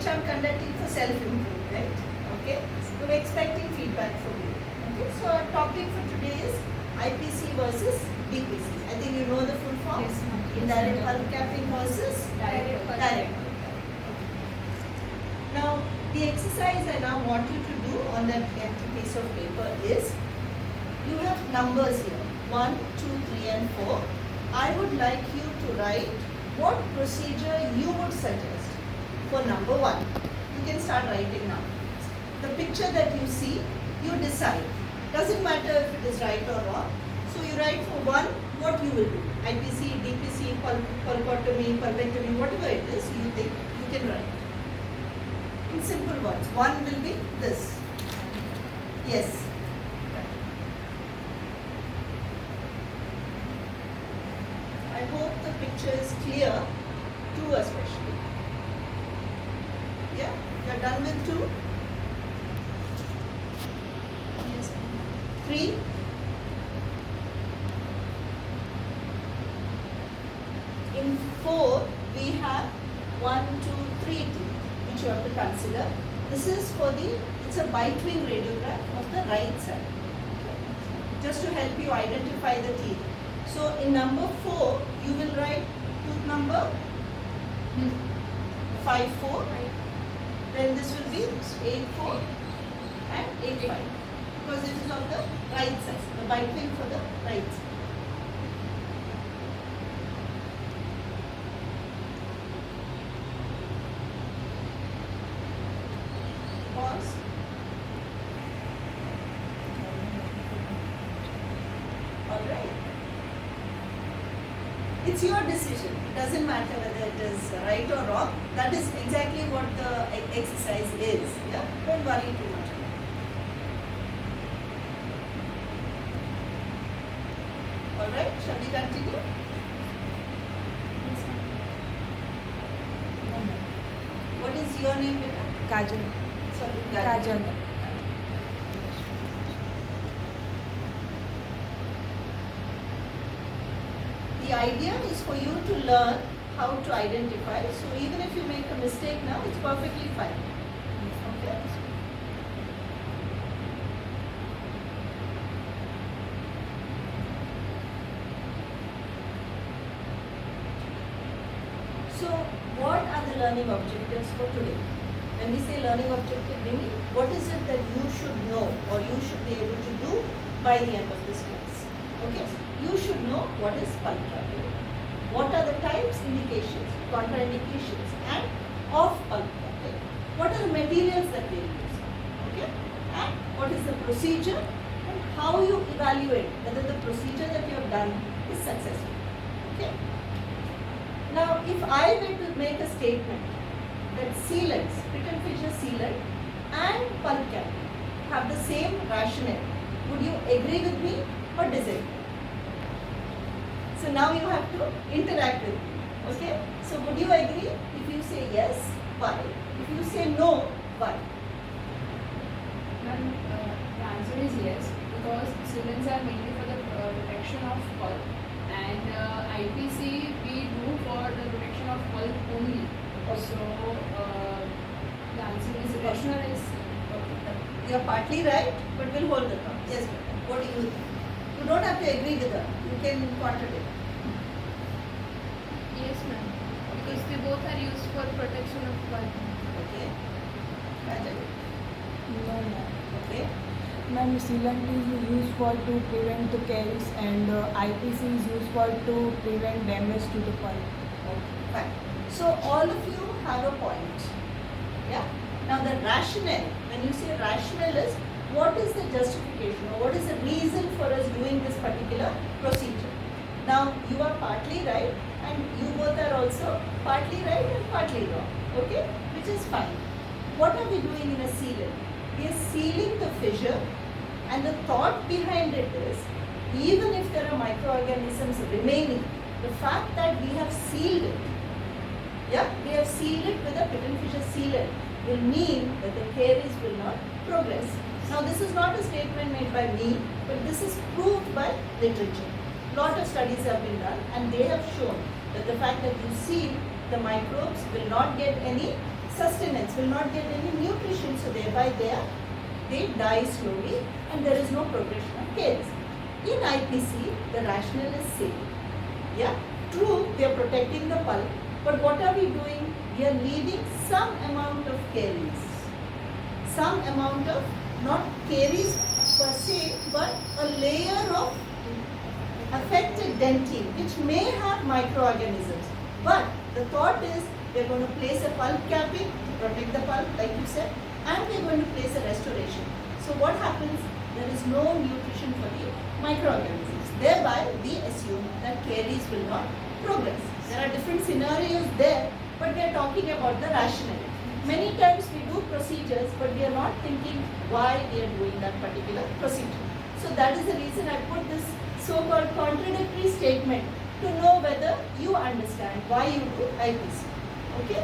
which I'm conducting for self-improvement. Okay, so we're expecting feedback from you. Okay, so our topic for today is IPC versus DPC. I think you know the full form. Yes, ma'am. Indirect pulp capping versus Direct pulp. direct pulp capping. Okay. Now, the exercise I now want you to do on that empty piece of paper is, you have numbers here, 1, 2, 3 and 4. I would like you to write what procedure you would suggest for number 1. You can start writing now. The picture that you see, you decide. Doesn't matter if it is right or wrong. So you write for 1 what you will do. IPC, DPC, pulpotomy, pulpectomy, whatever it is you think, you can write. In simple words, 1 will be this. Yes. I hope the picture is clear, 2 especially. Yeah, you're done with 2? Yes, ma'am. 3? In 4, we have 1, 2, 3 teeth, which you have to consider. This is for it's a bite-wing radiograph of the right side. Okay. Just to help you identify the teeth. So in number 4, you will write tooth number 5, 4. Then this will be 8, 4 and 8, 5. Because it is of the right side, the bite-wing for the right side. Pause. Alright. It's your decision. It doesn't matter whether it is right or wrong. That is exactly what the exercise is. Yeah? Don't worry too much. Alright, shall we continue? Yes, ma'am. What is your name, beta? Kajal. Sorry, Kajal. The idea is for you to learn how to identify. So even if you make a mistake now, it's perfectly fine. Okay? So what are the learning objectives for today? When we say learning objective, meaning what is it that you should know or you should be able to do by the end of this class? Okay? You should know what is pulp capping, what are the types, indications, contraindications and of pulp capping, what are the materials that we use, okay? And what is the procedure and how you evaluate whether the procedure that you have done is successful, okay? Now, if I were to make a statement that sealants, pit and fissure sealant and pulp capping have the same rationale, would you agree with me or disagree? So now you have to interact with me, okay? So would you agree? If you say yes, why? If you say no, why? Ma'am, the answer is yes, because sealants are mainly for the protection of pulp, and IPC we do for the protection of pulp only. So the answer is rational is Okay. You are partly right, but we'll hold the thought. Yes, madam. What do you think? You don't have to agree with her. You can contradict. Yes, ma'am. Because they both are used for protection of pulp. Okay. Kajal? No, ma'am. Okay. Ma'am, sealant is used for to prevent the caries and IPC is used for to prevent damage to the pulp. Okay, fine. So all of you have a point. Yeah? Now the rationale, when you say rationale is, what is the justification or what is the reason for us doing this particular procedure? Now you are partly right and you both are also partly right and partly wrong. Okay? Which is fine. What are we doing in a sealant? We are sealing the fissure, and the thought behind it is, even if there are microorganisms remaining, the fact that we have sealed it, we have sealed it with a pit and fissure sealant, will mean that the caries will not progress. Now this is not a statement made by me, but this is proved by literature. Lot of studies have been done and they have shown that the fact that you seal, the microbes will not get any sustenance, will not get any nutrition, so thereby they die slowly and there is no progression of caries. In IPC, the rationale is same. Yeah, true, we are protecting the pulp, but what are we doing? We are leaving some amount of caries. Some amount of, not caries per se, but a layer of affected dentine which may have microorganisms. But the thought is we are going to place a pulp capping to protect the pulp, like you said, and we are going to place a restoration. So what happens? There is no nutrition for the microorganisms. Thereby, we assume that caries will not progress. There are different scenarios there, but we are talking about the rationale. Many times we do procedures, but we are not thinking why we are doing that particular procedure. So that is the reason I put this so-called contradictory statement to know whether you understand why you do IPC. Okay?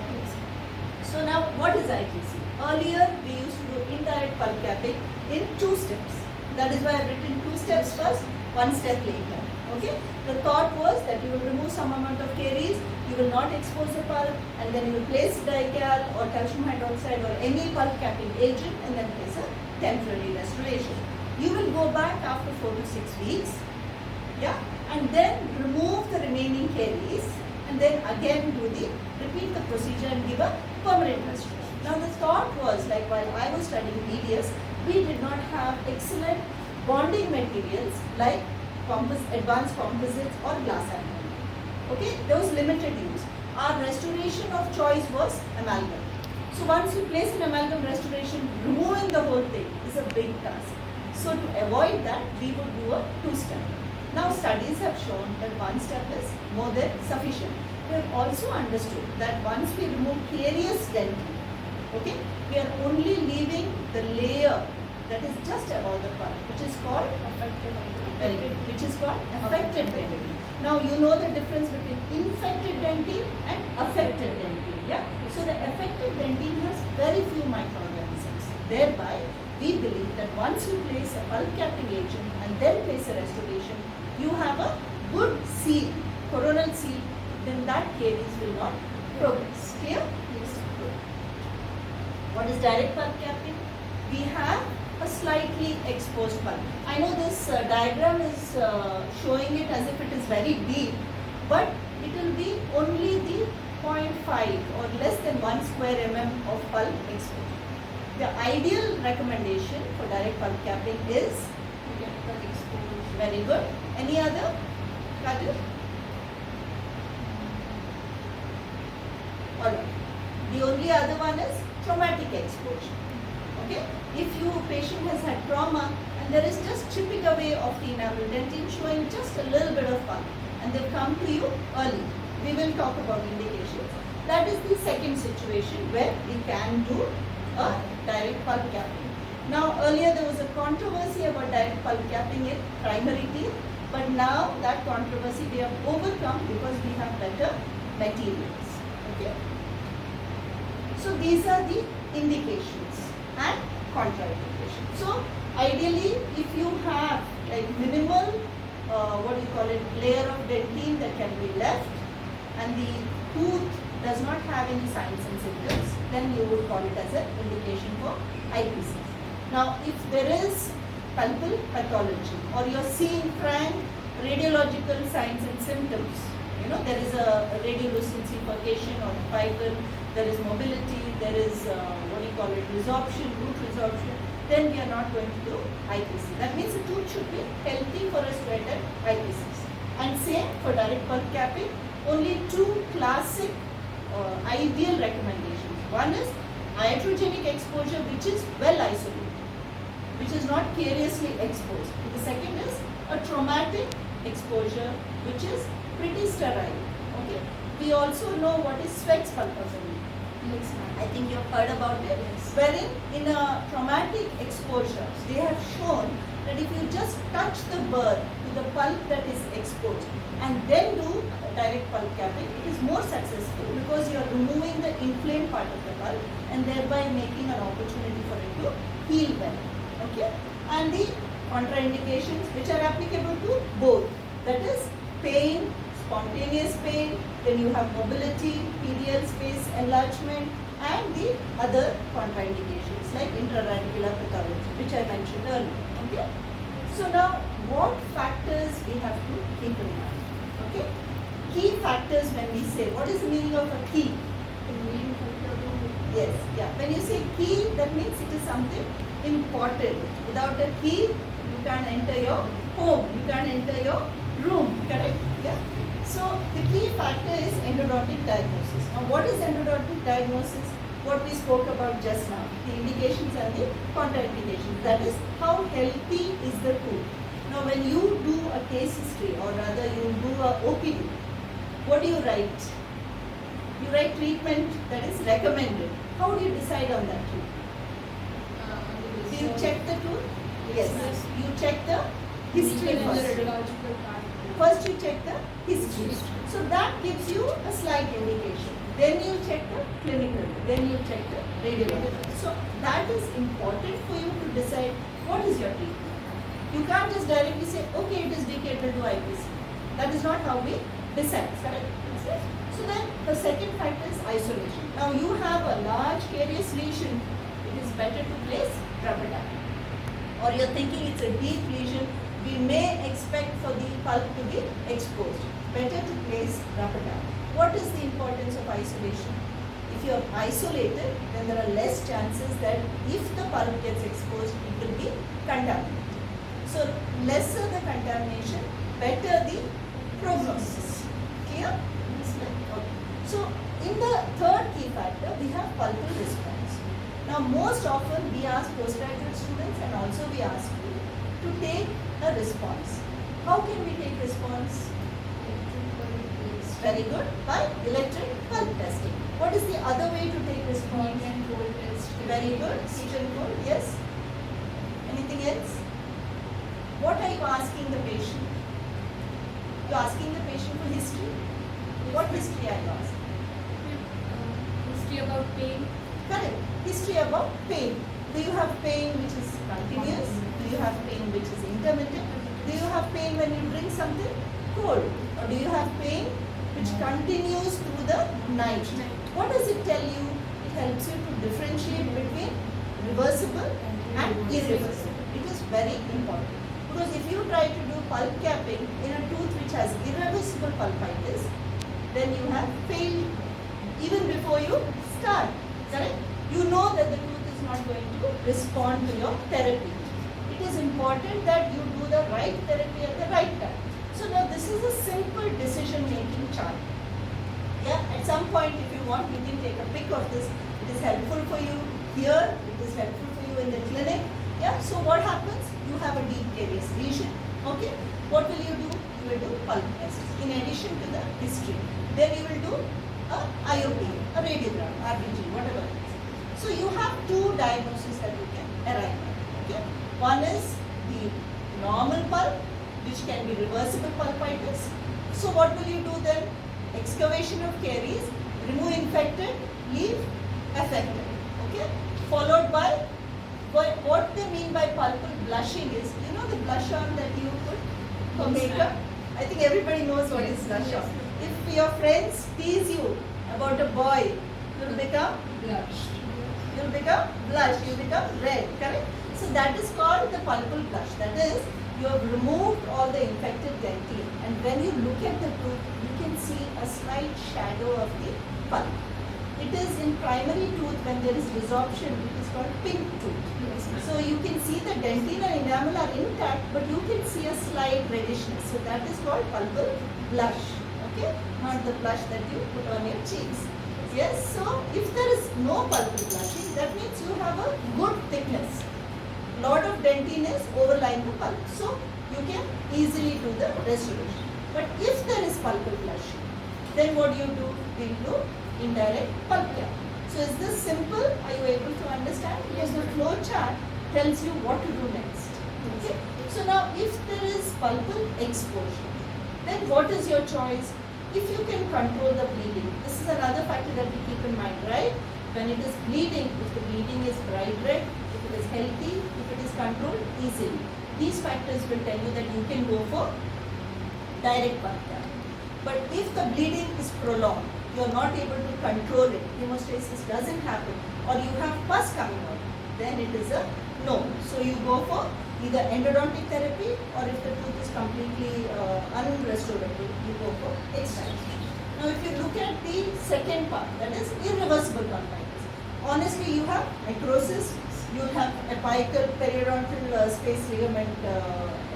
So now what is IPC? Earlier we used to do indirect pulp capping in 2 steps. That is why I have written 2 steps first, 1 step later. Okay? The thought was that you will remove some amount of caries, you will not expose the pulp, and then you will place dical or calcium hydroxide or any pulp capping agent and then place a temporary restoration. You will go back after 4 to 6 weeks, yeah, and then remove the remaining caries and then again repeat the procedure and give a permanent restoration. Now the thought was, like while I was studying BDS, we did not have excellent bonding materials like advanced composites or glass amalgam. Okay, there was limited use. Our restoration of choice was amalgam. So once you place an amalgam restoration, removing the whole thing is a big task. So to avoid that, we would do a 2-step. Now studies have shown that 1 step is more than sufficient. We have also understood that once we remove carious dentine, okay, we are only leaving the layer that is just above the pulp, which is called affected dentine. Now you know the difference between infected dentine and affected dentine. Yeah. So the affected dentine has very few microorganisms. Thereby, we believe that once you place a pulp capping agent and then place a restoration, you have a good seal, coronal seal, then that caries will not progress. Clear? Yes. Good. What is direct pulp capping? We have a slightly exposed pulp. I know this diagram is showing it as if it is very deep, but it will be only the 0.5 or less than 1 square mm of pulp exposed. The ideal recommendation for direct pulp capping is very good. Any other? Kajal? Alright. The only other one is traumatic exposure. Okay? If your patient has had trauma and there is just chipping away of the enamel dentine showing just a little bit of pulp and they've come to you early, we will talk about indications. That is the second situation where we can do a direct pulp capping. Now earlier there was a controversy about direct pulp capping in primary teeth, but now that controversy we have overcome because we have better materials. Okay. So these are the indications and contraindications. So ideally, if you have like minimal, layer of dentine that can be left, and the tooth does not have any signs and symptoms, then you would call it as an indication for IPC. Now, if there is pulpal pathology or you are seeing frank radiological signs and symptoms, there is a radiolucent bifurcation or fiber, there is mobility, there is resorption, root resorption, then we are not going to do IPC. That means the tooth should be healthy for us to attend IPCs. And same for direct pulp capping, only 2 classic ideal recommendations. One is iatrogenic exposure, which is well isolated, which is not cariously exposed. The second is a traumatic exposure, which is pretty sterile. Okay. We also know what is Sweck's pulpotomy. I think you have heard about it. Wherein in a traumatic exposure, they have shown that if you just touch the burr to the pulp that is exposed and then do direct pulp capping, it is more successful because you are removing the inflamed part of the pulp and thereby making an opportunity for it to heal well. Okay? And the contraindications which are applicable to both, that is pain, spontaneous pain, then you have mobility, PDL space enlargement, and the other contraindications like intraradicular precardial, which I mentioned earlier. Okay. So now, what factors we have to keep in mind? Okay. Key factors when we say, what is the meaning of a key? Yes, yeah. When you say key, that means it is something important. Without a key, you can't enter your home, you can't enter your room, correct? Yeah. So the key factor is endodontic diagnosis. Now, what is endodontic diagnosis? What we spoke about just now, the indications and the contraindications. That is, how healthy is the tooth. Now, when you do a case history, or rather you do a OPD, what do you write? You write treatment that is recommended. How do you decide on that treatment? Do you check the tooth? Yes. You check the history first. First you check the history. So that gives you a slight indication. Then you check the clinical. Then you check the radiology. So that is important for you to decide what is your treatment. You can't just directly say, okay, it is decayed, we'll do IPC. That is not how we decide, correct? So then the second factor is isolation. Now you have a large carious lesion, it is better to place rubber dam. Or you're thinking it's a deep lesion, we may expect for the pulp to be exposed. Better to place rubber dam. What is the importance of isolation? If you are isolated, then there are less chances that if the pulp gets exposed, it will be contaminated. So lesser the contamination, better the prognosis. Clear? Okay. So in the third key factor, we have pulpal response. Now most often we ask postgraduate students and also we ask you to take a response. How can we take response? Very good. By electric pulp testing. What is the other way to take response? Heat and cold test. Very good. Heat and cold. Yes. Anything else? What are you asking the patient? You are asking the patient for history. What history are you asking? History about pain. Correct. History about pain. Do you have pain which is continuous? Do you have pain which is intermittent? Do you have pain when you drink something cold? Or do you have pain which continues through the night? What does it tell you? It helps you to differentiate between reversible and irreversible. It is very important. Because if you try to do pulp capping in a tooth which has irreversible pulpitis, then you have failed even before you start. Correct? You know that the tooth is not going to respond to your therapy. It is important that you do the right therapy at the right time. So now this is a simple decision making chart. Yeah, at some point if you want, you can take a pic of this. It is helpful for you here, it is helpful for you in the clinic. Yeah, so what happens? You have a deep carious lesion. Okay, what will you do? You will do pulp test in addition to the history. Then you will do a IOP, a radiogram, RBG, whatever it is. So you have two diagnoses that you can arrive at. Okay, one is the normal pulp, which can be reversible pulpitis. So what will you do then? Excavation of caries, remove infected, leave affected. Okay, followed by what they mean by pulpal blushing is, you know the blush on that you put for makeup? I think everybody knows what is blush on. If your friends tease you about a boy, you'll become Blushed. you'll become blush, you'll become red, correct? So that is called the pulpal blush. That is, you have removed all the infected dentine, and when you look at the tooth, you can see a slight shadow of the pulp. It is in primary tooth when there is resorption, it is called pink tooth. So you can see the dentine and enamel are intact, but you can see a slight reddishness. So that is called pulpal blush. Okay, not the blush that you put on your cheeks. Yes, so if there is no pulpal blushing, that means you have a good thickness. Lot of dentine is overlying the pulp, so you can easily do the restoration. But if there is pulpal blushing, then what do? We do indirect pulp cap. So is this simple? Are you able to understand? Because the flow chart tells you what to do next. Okay. So now if there is pulpal exposure, then what is your choice? If you can control the bleeding, this is another factor that we keep in mind, right? When it is bleeding, if the bleeding is bright red, if it is healthy, if it is controlled easily, these factors will tell you that you can go for direct pulp cap. But if the bleeding is prolonged, you are not able to control it, hemostasis doesn't happen, or you have pus coming out, then it is a no. So you go for either endodontic therapy, or if the tooth is completely unrestorable, you go for extraction. Now if you look at the second part, that is irreversible tonsillitis. Honestly, you have necrosis, you have apical periodontal space ligament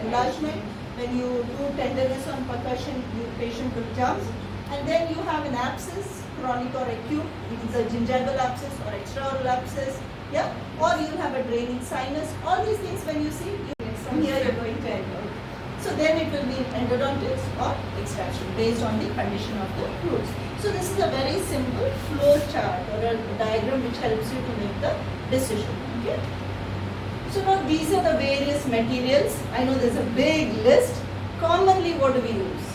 enlargement. When you do tenderness on percussion, patient will jump. And then you have an abscess, chronic or acute, it is a gingival abscess or extraoral abscess, yeah? Or you have a draining sinus. All these things when you see, from here you're going to endo. So then it will be endodontics or extraction based on the condition of the roots. So this is a very simple flow chart or a diagram which helps you to make the decision. Okay? So now these are the various materials. I know there's a big list. Commonly what do we use?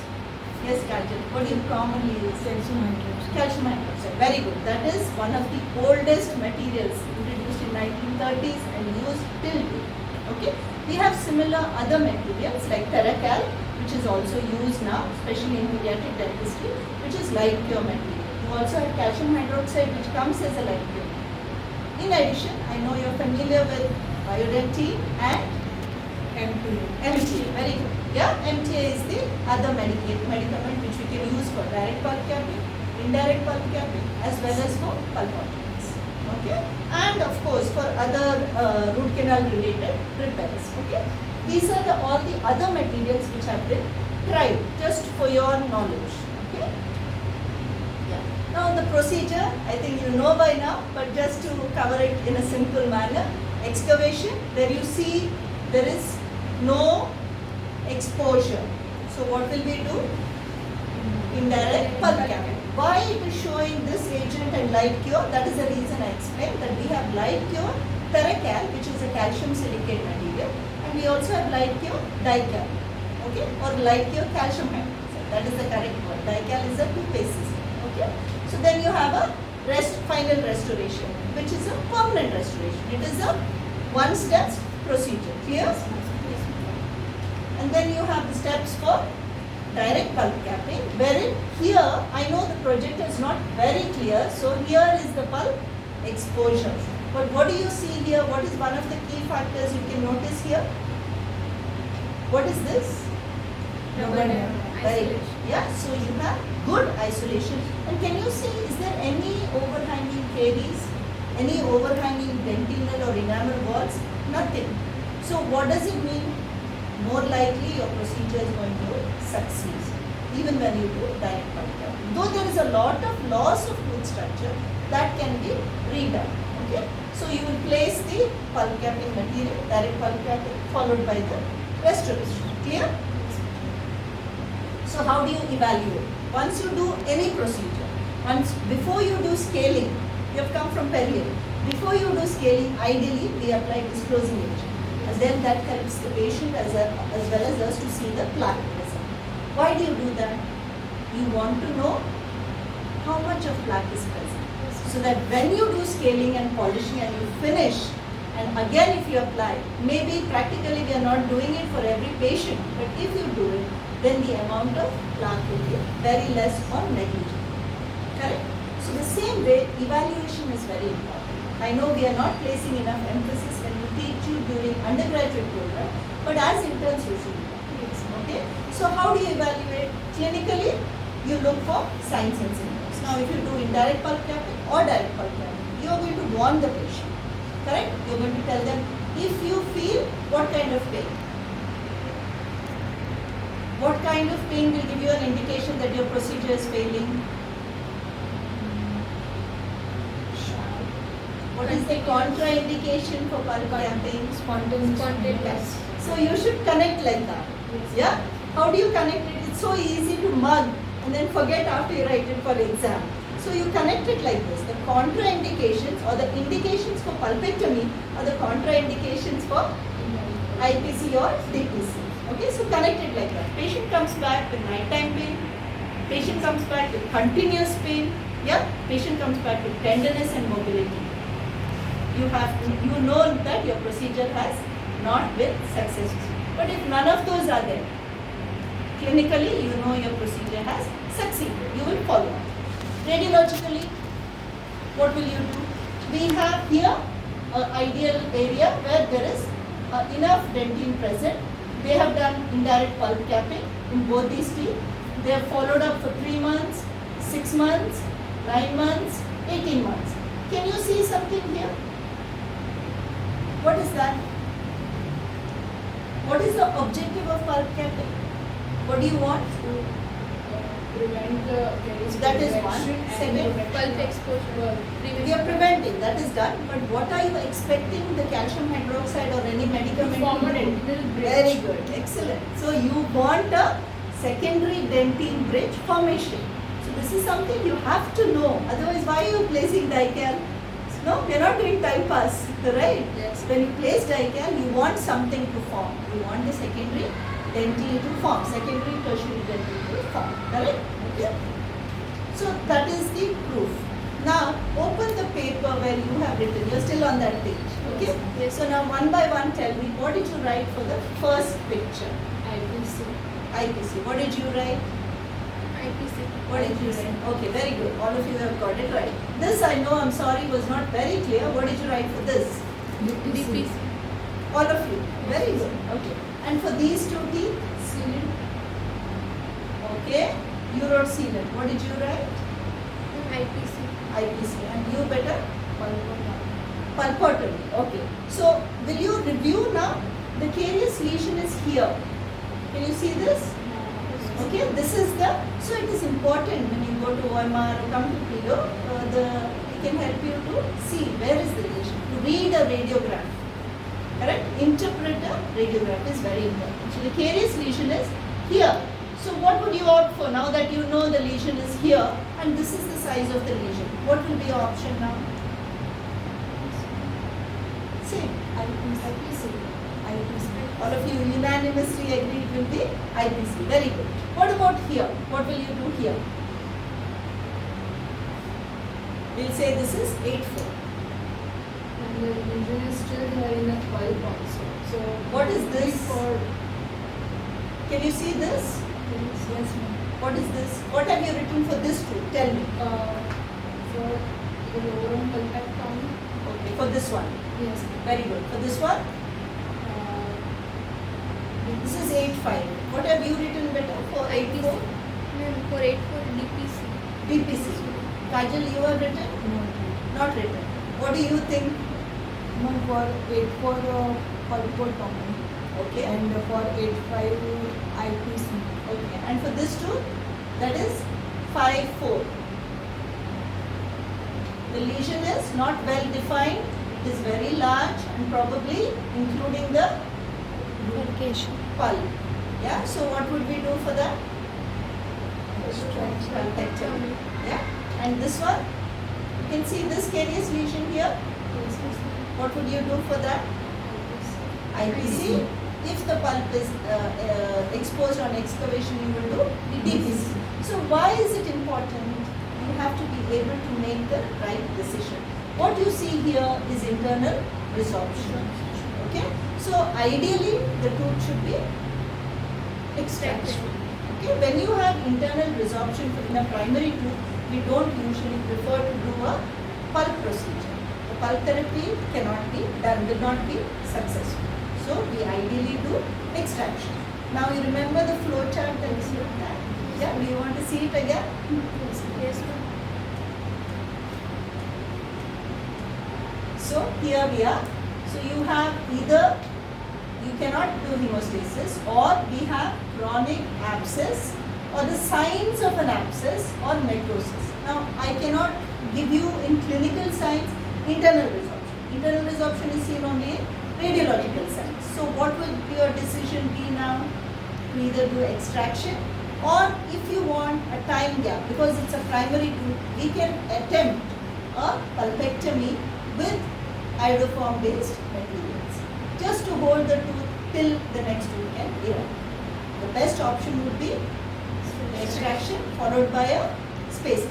Yes, Kajal, what do you commonly use? Calcium hydroxide. Calcium hydroxide. Very good. That is one of the oldest materials introduced in 1930s and used till date. Okay. We have similar other materials like Terracal, which is also used now, especially in pediatric dentistry, which is light cure material. You also have calcium hydroxide, which comes as a light cure. In addition, I know you're familiar with Biodentine and MTA. Very good. Yeah, MTA is the other medicament which we can use for direct pulp capping, indirect pulp capping, as well as for pulpotomies. Okay, and of course for other root canal related repairs. Okay, these are all the other materials which have been tried, just for your knowledge. Okay. Yeah. Now the procedure, I think you know by now, but just to cover it in a simple manner, excavation. There you see there is no exposure. So what will we do? Indirect pulp capping. Why it is showing this agent and light cure? That is the reason I explained that we have light cure Terracal, which is a calcium silicate material, and we also have light cure Dical, okay, or light cure calcium hydroxide. That is the correct word. Dical is a toothpaste system. Okay. So then you have a final restoration, which is a permanent restoration. It is a one-step procedure. Clear? And then you have the steps for direct pulp capping, wherein here I know the projector is not very clear, so here is the pulp exposure. But what do you see here? What is one of the key factors you can notice here? What is this? Very good. Yeah, so you have good isolation. And can you see, is there any overhanging caries, any overhanging dentinal or enamel walls? Nothing. So what does it mean? More likely your procedure is going to succeed, even when you do direct pulp capping. Though there is a lot of loss of tooth structure, that can be redone. Okay, so you will place the pulp capping material, direct pulp capping, followed by the restoration. Clear? So how do you evaluate? Once you do any procedure, before you do scaling, you have come from period. Before you do scaling, ideally we apply disclosing agent. And then that helps the patient as well as us to see the plaque present. Why do you do that? You want to know how much of plaque is present. So that when you do scaling and polishing and you finish, and again if you apply, maybe practically we are not doing it for every patient, but if you do it, then the amount of plaque will be very less or negligible. Correct? So the same way, evaluation is very important. I know we are not placing enough emphasis when we teach you during undergraduate program, but as interns you should do. Okay? So how do you evaluate? Clinically, you look for signs and symptoms. Now if you do indirect pulp capping or direct pulp capping, you are going to warn the patient. Correct? You are going to tell them if you feel what kind of pain. What kind of pain will give you an indication that your procedure is failing? What is the contraindication for pulp capping? Spontaneous. So you should connect like that. Yeah? How do you connect it? It's so easy to mug and then forget after you write it for exam. So you connect it like this. The contraindications or the indications for pulpectomy are the contraindications for IPC or DPC. Okay, so connect it like that. Patient comes back with nighttime pain. Patient comes back with continuous pain. Yeah? Patient comes back with tenderness and mobility. You know that your procedure has not been successful. But if none of those are there, clinically you know your procedure has succeeded. You will follow up. Radiologically, what will you do? We have here an ideal area where there is enough dentine present. They have done indirect pulp capping in both these teeth. They have followed up for 3 months, 6 months, 9 months, 18 months. Can you see something here? What is that? What is the objective of pulp capping? What do you want? Prevent the caries That is one. progression and Second, protection Pulp of- exposure. We are preventing, that is done. But what are you expecting the calcium hydroxide or any medicament Form to a do? dental bridge. Very good, excellent. So you want a secondary dentine bridge formation. So this is something you have to know. Otherwise, why are you placing dical? No, we are not doing time pass, right? Yes. When you place dical, you want something to form. You want the secondary dentine to form, secondary tertiary dentine to form, correct? Okay. So that is the proof. Now open the paper where you have written. You're still on that page. Okay. Yes. So now one by one, tell me what did you write for the first picture? IPC. IPC. What did you write? IPC. What did you write? Okay, very good. All of you have got it right. This I know. I'm sorry, was not very clear. What did you write for this? DPC. All of you. Very good. Okay. And for these two teeth? Sealant. Okay. You wrote sealant. What did you write? IPC. IPC. And you better? Pulpotomy. Pulpotomy. Okay. So, will you review now? The caries lesion is here. Can you see this? Okay. This is the. So it is important when you go to OMR or come to PO, we can help you to see where is the lesion. To read a radiograph. Correct? Interpret a radiograph is very important. So the caries lesion is here. So what would you opt for now that you know the lesion is here and this is the size of the lesion? What will be your option now? Same. IPC. All of you unanimously agree it will be IPC. Very good. What about here? What will you do here? We'll say this is 8-4. And the lesion is still there in the pulp also. So What is this? For Can you see this? yes, ma'am. What is this? What have you written for this too? Tell me. For the lower pulpectomy. Okay, for this one. Yes. ma'am. Very good. For this one, this is 8-5. What have you written better for 8-4? Ma'am, for 8 for DPC. DPC. Kajal, you have written? Not written. What do you think? No, for 8 for pulpotomy Okay. and for 8-5 IPC. Okay. And for this too, that is 5-4. The lesion is not well defined. It is very large and probably including the Medication. pulp. Yeah. So what would we do for that? Pulpectomy. Yeah. And this one, you can see this caries lesion here. What would you do for that? IPC. If the pulp is exposed on excavation, you will do DPC. So why is it important? You have to be able to make the right decision. What you see here is internal resorption. Okay. So ideally, the tooth should be extraction. Okay. When you have internal resorption in a primary tooth, we don't usually prefer to do a pulp procedure. The pulp therapy cannot be done, will not be successful. So we ideally do extraction. Now you remember the flow chart that we looked at? Yeah, do you want to see it again? Yes, ma'am. So here we are. So you have either you cannot do hemostasis, or we have chronic abscess or the signs of an abscess or necrosis. Now I cannot give you in clinical signs internal resorption. Internal resorption is seen only in radiological signs. So what will your decision be now? To either do extraction, or if you want a time gap, because it's a primary tooth, we can attempt a pulpectomy with iodoform based materials, just to hold the tooth till the next tooth can erupt. The best option would be extraction followed by a spacing.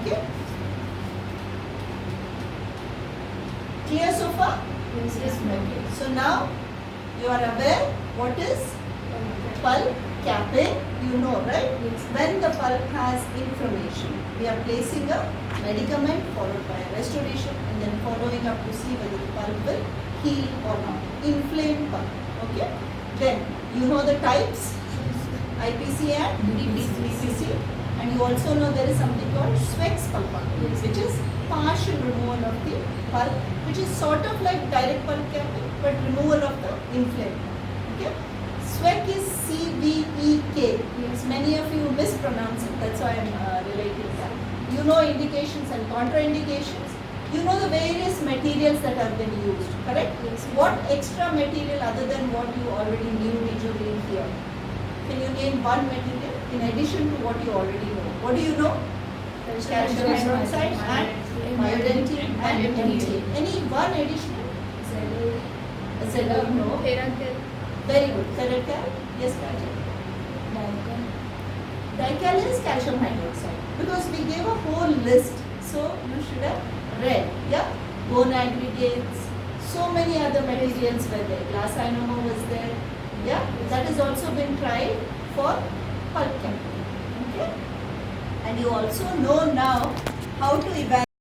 Okay? Clear so far? Yes, Okay. So now you are aware what is pulp capping, you know, right? Yes. When the pulp has inflammation, we are placing a medicament followed by a restoration and then following up to see whether the pulp will heal or not. Inflamed pulp, okay? Then, you know the types, IPC and BPC. And you also know there is something called Sweck's pulpotomy, which is partial removal of the pulp, which is sort of like direct pulp capping, but removal of the inflamed. Okay? Sweck is CVEK. Yes, many of you mispronounce it. That's why I'm relating that. You know indications and contraindications. You know the various materials that have been used. Correct? Yes. What extra material other than what you already knew did you bring here? Can you name one material in addition to what you already know? What do you know? Calcium hydroxide and iodine and MTA. Any one additional? Zelo, no. Theracal. Very good. Theracal? Yes, Kajan. Dical is calcium hydroxide. Because we gave a whole list, so you should have read. Yeah? Bone aggregates. So many other materials were there. Glass ionomer was there. Yeah? That has also been tried for pulp capping. Okay? And you also know now how to evaluate